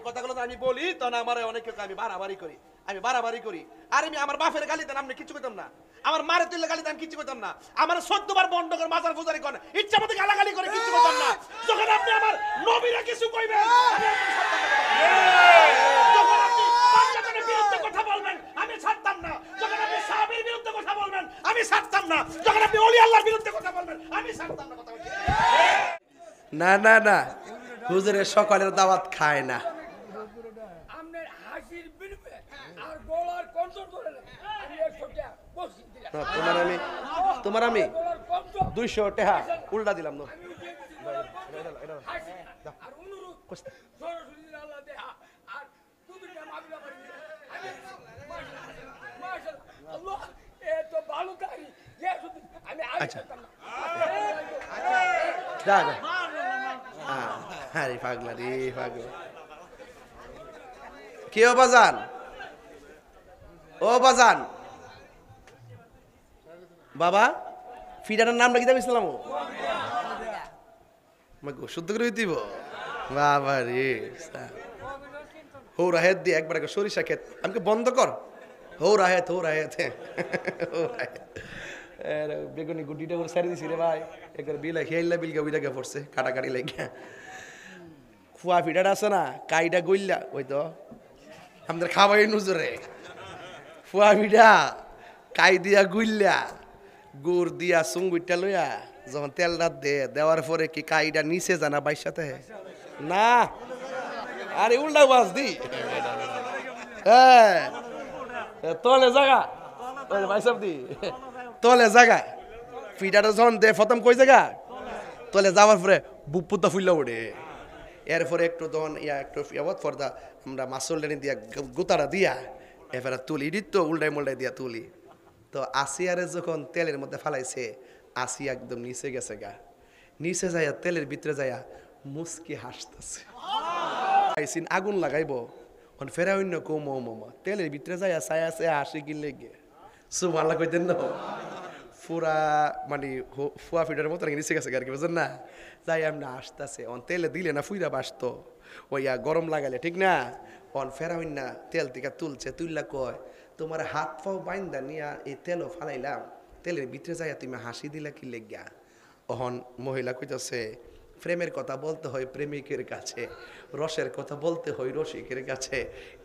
কথাগুলো আমি বলি তখন আমার অনেকে আমি বাড়াবাড়ি করি আর আমি আমার বাপের গালি দেন আমি কিছু কইতাম না, আমার মারে তুললে গালি দেন কিছু কইতাম না, আমার 14 বার বন্ধ করে মাজার পূজারি করেন ইচ্ছা মতো গালাগালি করে কিছু কইতাম না। যখন আপনি আমার নবীরা কিছু কইবেন যখন আপনি পাঁচজনের বিরুদ্ধে কথা বলবেন আমি ছাড়তাম না, যখন আপনি সাহাবীর বিরুদ্ধে কথা বলবেন আমি ছাড়তাম না, যখন আপনি ওলি আল্লাহর বিরুদ্ধে কথা বলবেন আমি ছাড়তাম না। কথা বলছি না না না, হুজুরের সকালের দাওয়াত খায় না। তোমার আমি 200 টাকা উল্টা দিলাম না। আচ্ছা আরে পাগলা রে পাগলা। কি ও বাজান, ও বাজান বাবা ফিডাটার নামটা কি দাম ইসলাম শুদ্ধ করে দিব বাবা রে। হৌরা হেদ দিয়ে একবার সরিষা ক্ষেত আমাকে বন্ধ কর। হৌরা হেত বেগুনি গুটিটা করে সারি দিছি রে ভাই, একবার বিলা খেয়াইলা বিলগা উইলাগা পড়ছে কাটাকাটি লাগিয়া। ফুয়া ফিডাটা আছে না কাইটা গইল্লা ওই তো আমাদের খাবাই নজরে ফুয়া ফিডা কাই দিয়া গুইল্লা গুড় দিয়া সুঙ্গুইটা লইয়া যখন তেল রাত দেওয়ার পরে কি কাইটা নিচে জানা বাইর সাথে না আরে উল্টা বাস দি তলে জায়গা বাইসাব দি তলে জায়গা ফিডাটা যখন দে প্রথম কই জায়গা তলে যাওয়ার পরে বুপুতা ফুললা ওড়ে এরপরে একটু তখন একটু ইয়াবত ফর্দা আমরা মাসল টেনে দিয়া গুতারা দিয়া এবারে তুলি দিত উল্টাই মুল্টাই দিয়া তুলি। তো আসিয়ারে যখন তেলের মধ্যে ফালাইছে আসিয়া একদম নিচে গেছে গা, নিচে যাইয়া তেলের ভিতরে যাইয়া মুস্কি হাসতেছে। আগুন লাগাইব ফেরা অন্য কৌমা তেলের ভিতরে যাইয়া ছায়া ছায়া হাসি কি লেগে সুমাল্লা কইতেন না পুরা মানে ফুয়া ফিটার মতো নিচে গেছে আর কি বুঝলেন না। যাই আমরা আসতেছে অন তেলে দিলে না ফুইরা বাসতো ওইয়া গরম লাগাইলে ঠিক না অন ফেরা না তেল থেকে তুলছে তুললা কয় তোমার হাত পাও বাইন্দা নিয়া এই তেলও ফালাইলাম তেলের ভিতরে যাইয়া তুমি হাসি দিলা কি লেগা। অহন মহিলা কইতেছে প্রেমের কথা বলতে হয় প্রেমিকের কাছে, রসের কথা বলতে হয় রসিকের কাছে,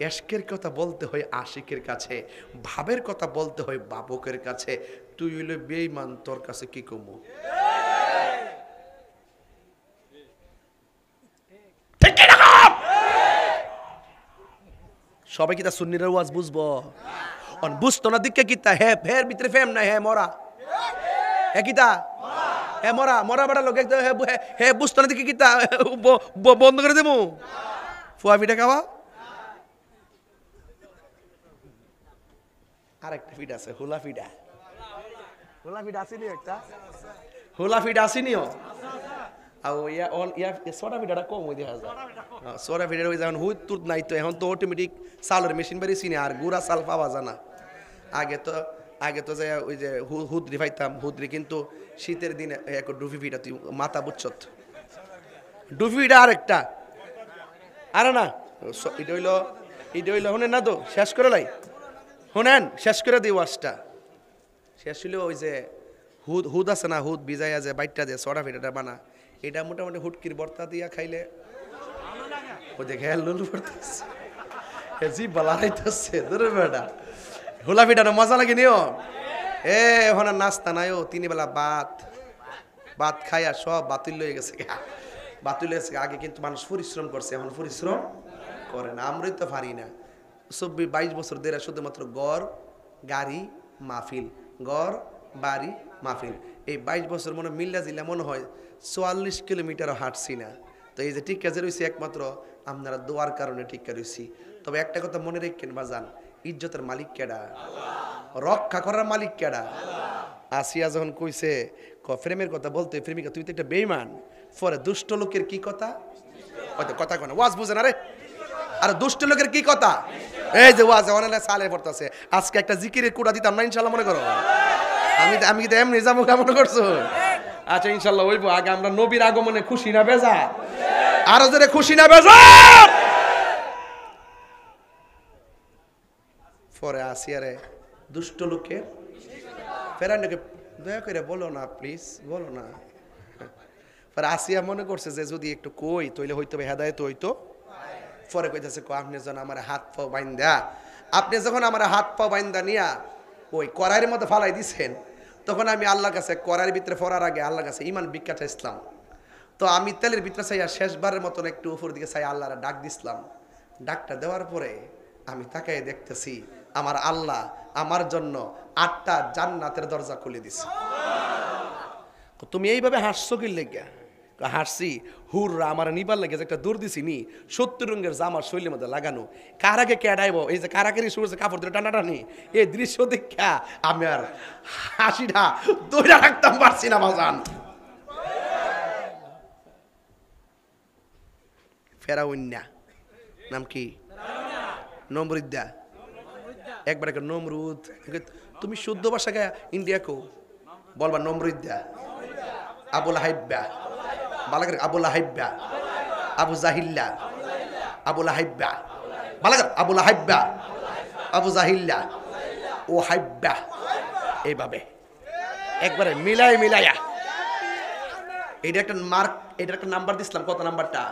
এশকের কথা বলতে হয় আশিকের কাছে, ভাবের কথা বলতে হয় বাবকের কাছে। তুই হইলে বেঈমান, তোর কাছে কি কমু? সবাই কি তা সুন্নির ওয়াজ বুঝবো? অন বুঝতো না দিকে কিতা হে ফের ভিতরে ফেম নাই হে মরা হে কিতা হে মরা মরা বড় লোক একদম হে বুঝতো না দিকে কিতা বন্ধ করে দেবো ফুয়া পিঠা খাওয়া। আরেকটা ফিড আছে হুলা ফিডা, হুলা ফিড আসেনি একটা হুলা ফিড আসেনিও আর ইয়া অল ইয়া সোডা ফিডাটা কম হয়ে দেখা যায়। সোডা ফিডার ওই যখন হুই তুত নাই তো এখন তো অটোমেটিক চালের মেশিন বেরিয়েছি না আর গুড়া চাল পাওয়া যায় না। আগে তো যাই ওই যে হুদরি পাইতাম হুদরি, কিন্তু শীতের দিনে এক ডুফি ফিডা তুই মাথা বুঝছত ডুফি ফিডা আরেকটা আরে না এটা হইলো শোনেন না তো শেষ করে লাই শোনেন শেষ করে দিই ওয়াজটা শেষ হইলো ওই যে হুদ আছে না হুদ ভিজাইয়া যে বাইটটা যে সোডা ফিডাটা বানা এটা মোটামুটি হুটকির ভর্তা দিয়া খাইলে ওই দেখে লুলু পড়তেছে জি বালা হইতেছে ধরে বেটা হুলা ফিডাটা মজা লাগে নিও এ ওখানে নাস্তা নাইও 3 বেলা ভাত খাইয়া সব বাতিল হয়ে গেছে আগে কিন্তু মানুষ পরিশ্রম করছে এখন পরিশ্রম করে না। আমরাই তো পারি না 22 বছর ধরে শুধুমাত্র গড় গাড়ি মাহফিল গড় বাড়ি মাহফিল এই 22 বছর মনে মিল্লা জিল্লা মনে হয় 44 কিলোমিটারও হাঁটছি না। তো এই যে টিকা যে রয়েছে একমাত্র আপনারা দোয়ার কারণে টিকা রয়েছি। তবে একটা কথা মনে রাখেন বাজান, ইজ্জতের মালিক কেডা? রক্ষা করার মালিক কেডা? আসিয়া যখন কইছে প্রেমের কথা বলতে প্রেমিকা তুই তো একটা বেঈমান, পরে দুষ্ট লোকের কি কথা হয়তো কথা কয় না ওয়াজ বুঝে না রে আর দুষ্ট লোকের কি কথা এই যে ওয়াজ অনেক সালে পড়তেছে আজকে একটা জিকিরের কুড়া দিতাম না ইনশাল্লাহ মনে করো আমি কিন্তু এমনি যাবো কেমন করছো? আচ্ছা ইনশাল্লাহ হইব। আগে আমরা নবীর আগমনে খুশি না বেজা? আরো জোরে খুশি না বেজা? পরে আসিয়ারে দুষ্ট লোকের ফেরানোকে দয়া করে বলো না প্লিজ, বলো না। পরে আসিয়া মনে করছে যে যদি একটু কই তইলে হইতো হেদায়েত হইতো। পরে কইতেছে আপনি যখন আমার হাত পা বাইন্দা, আপনি যখন আমার হাত পা বাইন্দা নিয়া ওই কড়াইয়ের মধ্যে ফালাই দিছেন, তখন আমি আল্লাহর কাছে কড়াইয়ের ভিতরে পড়ার আগে আল্লাহর কাছে ইমান ভিক্ষা চাইছিলাম। তো আমি তেলের ভিতরে চাইয়া শেষবারের মতন একটু উপর দিকে চাই আল্লাহরা ডাক দিছিলাম। ডাকটা দেওয়ার পরে আমি তাকাই দেখতেছি আমার আল্লাহ আমার জন্য 8টা জান্নাতের দরজা খুলে দিছে। তুমি এইভাবে হাসছো কি লেগে? হাসছি হুররা আমার নিবার লেগে একটা দূর দিছি নি 70 রঙের জামার শৈলীর মধ্যে লাগানো, কার আগে কেডাইব এই যে কারাকারি শুরু কাপড় ধরে টানাটানি, এই দৃশ্য দেখা আমি আর হাসিটা দইরা রাখতাম পারছি না বাজান। ফেরাউন্না নাম কি? নমরুদ্দা, একবার একটা নমরুদ। তুমি শুদ্ধ ভাষা গায়া ইন্ডিয়া কো বলবা নমরুদ্দা, আবুল হাইব্বা বালাগার, আবুল হাইব্বা, আবু জাহিল্লা, আবুল হাইব্বা বালাগার, আবুল হাইব্বা, আবু জাহিল্লা, ও হাইব্বা, এইভাবে একবারে মিলাইয়া এটা একটা মার্ক, এটা একটা নাম্বার দিছিলাম। কত নাম্বারটা?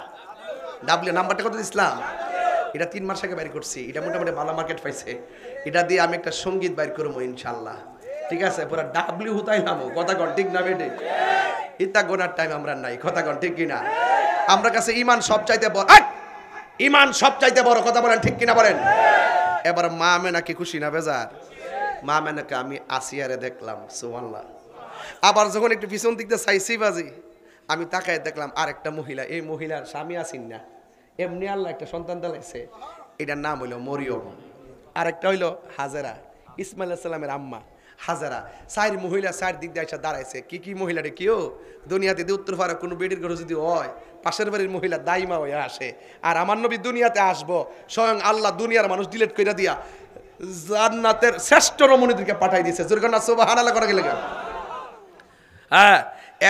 ডাব্লিউ নাম্বারটা কত দিছিলাম? এটা 3 মাস আগে বাইর করছি। এটা মোটামুটি ভালো মার্কেট পাইছে। এটা দিয়ে আমি একটা সঙ্গীত বাইর করবো ইনশাল্লাহ। ঠিক আছে, পুরা ডাব্লিউ হুতাইলাম। কথা কন ঠিক না বেটে? ইতা গোনার টাইম আমরা নাই। কথা কন ঠিক কিনা? আমরা কাছে ইমান সব চাইতে বড়, ইমান সব চাইতে বড়। কথা বলেন ঠিক কিনা বলেন? এবার মা মেনাকে খুশি না বেজার? মা মেনাকে আমি আসিয়ারে দেখলাম, সুবহানাল্লাহ। আবার যখন একটু পিছন দিক দিয়ে চাইছি বাজি, আমি তাকায় দেখলাম আরেকটা মহিলা। এই মহিলার স্বামী আসিন না, এমনি আল্লাহ একটা সন্তান দিয়েছে। এটার নাম হইল মরিয়ম। আরেকটা হইল হাজেরা, ইসমাইল আলাইহিস সালামের আম্মা হাজারা। 4 মহিলা 4 দিক দিয়ে এসে দাঁড়াইছে। কি মহিলাটা কেউ দুনিয়াতে দিয়ে উত্তর পারে কোনো বেডির ঘরে যদি হয়, পাশের বাড়ির মহিলা দাইমা হয়ে আসে। আর আমার নবী দুনিয়াতে আসবো, স্বয়ং আল্লাহ দুনিয়ার মানুষ ডিলিট করে দিয়া জান্নাতের শ্রেষ্ঠ রমণীদেরকে পাঠাই দিয়েছে। জোরকান্না সুবহানাল্লাহ করা গেলে। হ্যাঁ,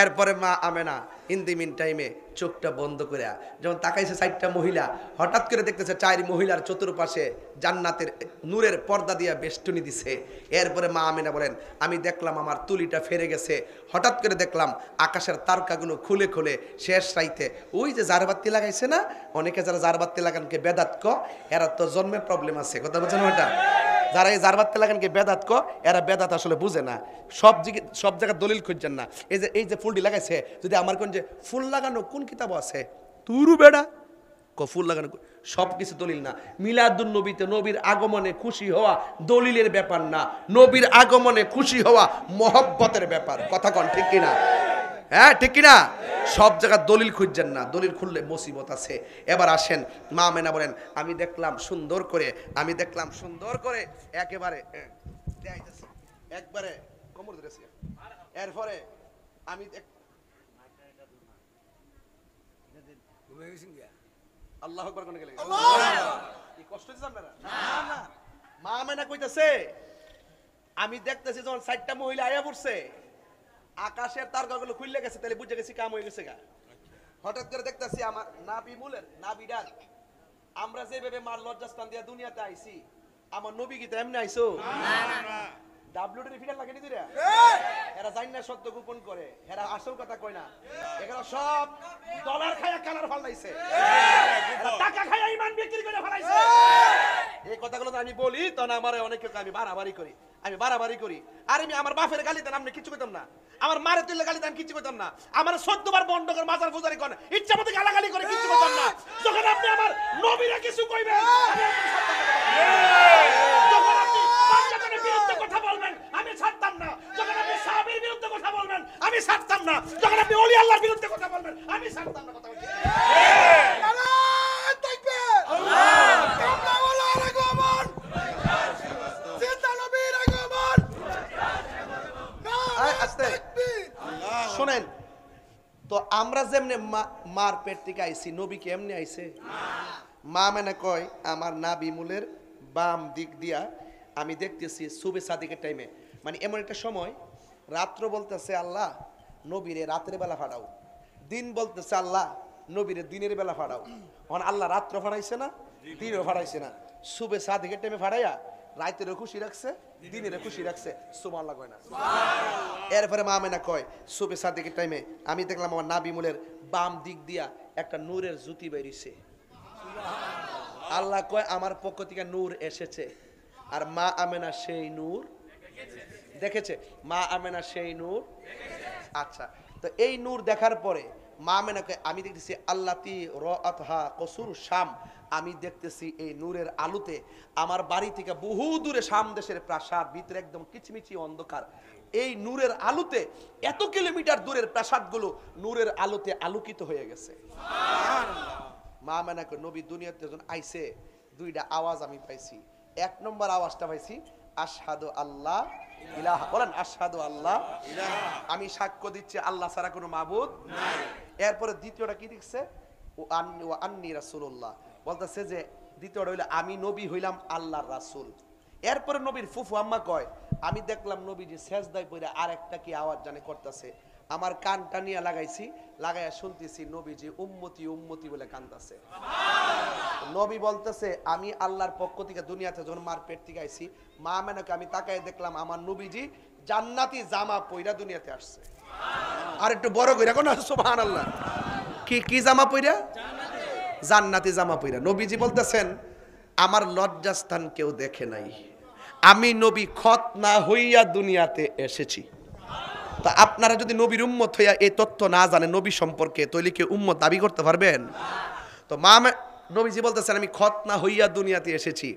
এরপরে মা আমেনা ইন দি মিন টাইমে চোখটা বন্ধ করে যখন তাকাইছে 4টা মহিলা, হঠাৎ করে দেখতেছে 4 মহিলার চতুর্পাশে জান্নাতের নূরের পর্দা দিয়া বেষ্টনী দিছে। এরপরে মা আমেনা বলেন আমি দেখলাম আমার তুলিটা ফেরে গেছে। হঠাৎ করে দেখলাম আকাশের তারকাগুলো খুলে খুলে শেষ রাইতে ওই যে জারবাতি লাগাইছে না, অনেকে যারা জারবাতি লাগানকে বেদাত ক, এরা তো জন্মে প্রবলেম আছে। কথা বলছেন ওটা? যারা এই জারবাতি লাগানকে বেদাত ক, এরা বেদাত আসলে বুঝে না। সব জায়গায় দলিল খুঁজছেন না। এই যে ফুলটি লাগাইছে, যদি আমার কোন যে ফুল লাগানো কোন কিতাব আছে তুরু বেড়া ফুল লাগানো সব কিছু দলিল না। মিলাদুন নবীতে নবীর আগমনে খুশি হওয়া দলিলের ব্যাপার না, নবীর আগমনে খুশি হওয়া মহব্বতের ব্যাপার। কথা কন ঠিক কিনা? হ্যাঁ ঠিক কিনা? সব জায়গায় দলিল খুঁজছেন না, দলিল খুললে মুসিবত আছে। এবার আসেন, মা মেনা বলেন আমি দেখলাম সুন্দর করে একেবারে একবারে কোমর ধরেছি। এরপরে আমি আল্লাহু আকবার কোন গেলে কি কষ্ট হচ্ছে আপনারা? না, মা মেনা কইতাছে আমি দেখতেছি যখন 4টা মহিলা আয়া পড়ছে, আকাশের তারকাগুলো খুললে গেছে, তাহলে বুঝে গেছি কাম হয়ে গেছে গা। হঠাৎ করে দেখতেছি আমার নাবি মুলের নাবিডার, আমরা যেভাবে মার লজ্জাস্থান দিয়া দুনিয়াতে আইছি, আমার নবী কি এমনি আইছো? না, ডাব্লিউডি ফিটার লাগেনি দিরা। এরা জানি না সত্য গোপন করে, এরা আসল কথা কয় না। এগুলো সব ডলার খায়া কালার ফালাইছে, টাকা খায়া ঈমান বিক্রি করে ফেলাইছে। এই কথাগুলো আমি বলি তো না, আমারে অনেকে আমি বাড়াবাড়ি করি। আর আমি আমার বাপের গালিতে আমি কিছু কইতাম না, আমার মারে তুললে গালিতে আমি কিছু কইতাম না, আমার 14 বার বন্ধ করে মাজার পূজারি করে ইচ্ছা মতো গালাগালি করে কিছু কইতাম না। যখন আপনি আমার নবীরা কিছু কইবেন, যখন আপনি পাঞ্জাবের বিরুদ্ধে কথা বলবেন আমি ছাড়তাম না, যখন আপনি সাহাবীর বিরুদ্ধে কথা বলবেন আমি ছাড়তাম না, যখন আপনি ওলি আল্লাহর বিরুদ্ধে কথা বলবেন আমি ছাড়তাম না। কথা বলছি আল্লাহু তাকবীর, আল্লাহু আকবার, জিন্দা নবীর আগমন। আস্তে শুনেন তো, আমরা যেমনে মার পেট থেকে আইছি, নবী কি এমনি আইছে? মা মানে কয় আমার নাবি মূলের বাম দিক দিয়া আমি দেখতেছি সুবে সাদিকের টাইমে, মানে এমন একটা সময় রাত্র বলতেছে আল্লাহ নবীরে রাতের বেলা ফাড়াও, দিন বলতেছে আল্লাহ নবীরে দিনের বেলা ফাড়াও। এখন আল্লাহ রাত্র ফাড়াইছে না, দিনও ফাড়াইছে না, সুবে সাদিকের টাইমে ফাড়াইয়া রাতেরও খুশি রাখছে, দিনেরও খুশি রাখছে। সুবহানাল্লাহ কয় না? এরপরে মা আমেনা কয় সুবে সাদিকের টাইমে আমি দেখলাম আমার নাবিমুলের বাম দিক দিয়া একটা নূরের জ্যোতি বেরিয়েছে। আল্লাহ কয় আমার পক্ষ থেকে নূর এসেছে। আর মা আমেনা সেই নূর দেখেছে। মা আমেনা সেই নূর। আচ্ছা, তো এই নূর দেখার পরে মা আমেনাকে আমি দেখতেছি আল্লাতি রাআতহা কসুর শাম, আমি দেখতেছি এই নূরের আলোতে আমার বাড়ি থেকে বহু দূরে শাম দেশের প্রাসাদ, ভিতরে একদম কিচমিচি অন্ধকার। এই নূরের আলোতে এত কিলোমিটার দূরের প্রাসাদগুলো নূরের আলোতে আলোকিত হয়ে গেছে। মা আমেনাকে নবী দুনিয়াতে যখন আইছে দুইটা আওয়াজ আমি পাইছি। এক নম্বর আওয়াজটা পাইছি আশহাদু আল্লাহ ইলাহা, বলেন আশহাদু আল্লাহ ইলাহা, আমি সাক্ষ্য দিচ্ছি আল্লাহ ছাড়া কোনো মাবুদ নাই। এরপরে দ্বিতীয়টা কি দেখছে ও আন্নি রাসূলুল্লাহ, বলতেছে যে দ্বিতীয়টা হইলো আমি নবী হইলাম আল্লাহর রাসূল। এরপরে নবীর ফুফু আম্মা কয় আমি দেখলাম নবীজি সেজদায় পড়ে আরেকটা কি আওয়াজ জানে করতেছে। আমার কানটা নিয়ে লাগাইছি, লাগাইয়া শুনতেছি নবীজি উম্মতি উম্মতি বলে কান্দাছে। নবী বলতেছে আমি আল্লাহর পক্ষ থেকে দুনিয়াতে যখন মার পেট থেকে আইছি, মা আমেনাকে আমি তাকায় দেখলাম আমার নবীজি জান্নাতি জামা পইরা দুনিয়াতে আসছে। আর একটু বড় কইরা কোন সুবহানাল্লাহ, কি কি জামা পইরা? জান্নাতি জামা পইরা। নবীজি বলতেছেন আমার লজ্জাস্থান কেউ দেখে নাই, আমি নবী খতনা হইয়া দুনিয়াতে এসেছি। তা আপনারা যদি নবীর উম্মত হইয়া এই তথ্য না জানেন নবী সম্পর্কে, তাহলে কি উম্মত দাবি করতে পারবেন? তো নবীজি বলতেছেন আমি খতনা হইয়া দুনিয়াতে এসেছি।